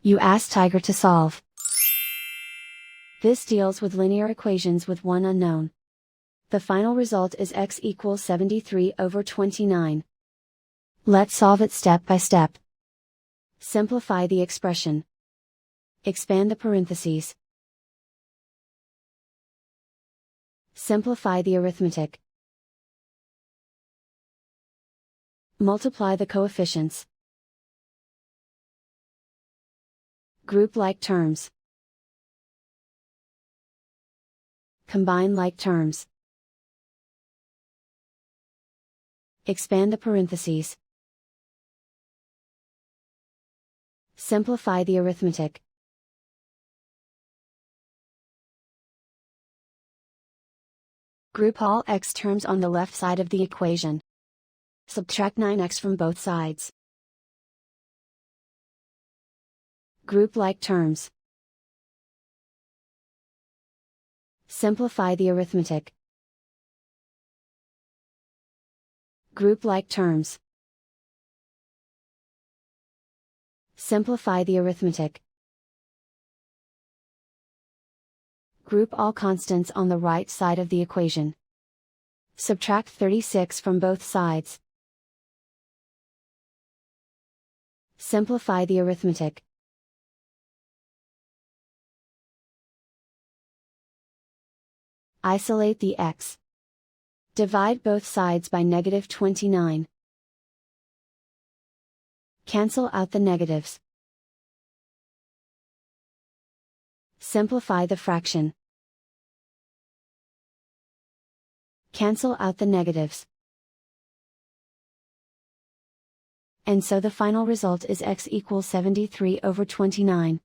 You ask Tiger to solve. This deals with linear equations with one unknown. The final result is x equals 73/29. Let's solve it step by step. Simplify the expression. Expand the parentheses. Simplify the arithmetic. Multiply the coefficients. Group like terms. Combine like terms. Expand the parentheses. Simplify the arithmetic. Group all x terms on the left side of the equation. Subtract 9x from both sides. Group like terms. Simplify the arithmetic. Group like terms. Simplify the arithmetic. Group all constants on the right side of the equation. Subtract 36 from both sides. Simplify the arithmetic. Isolate the x. Divide both sides by -29. Cancel out the negatives. Simplify the fraction. Cancel out the negatives. And so the final result is x equals 73/29.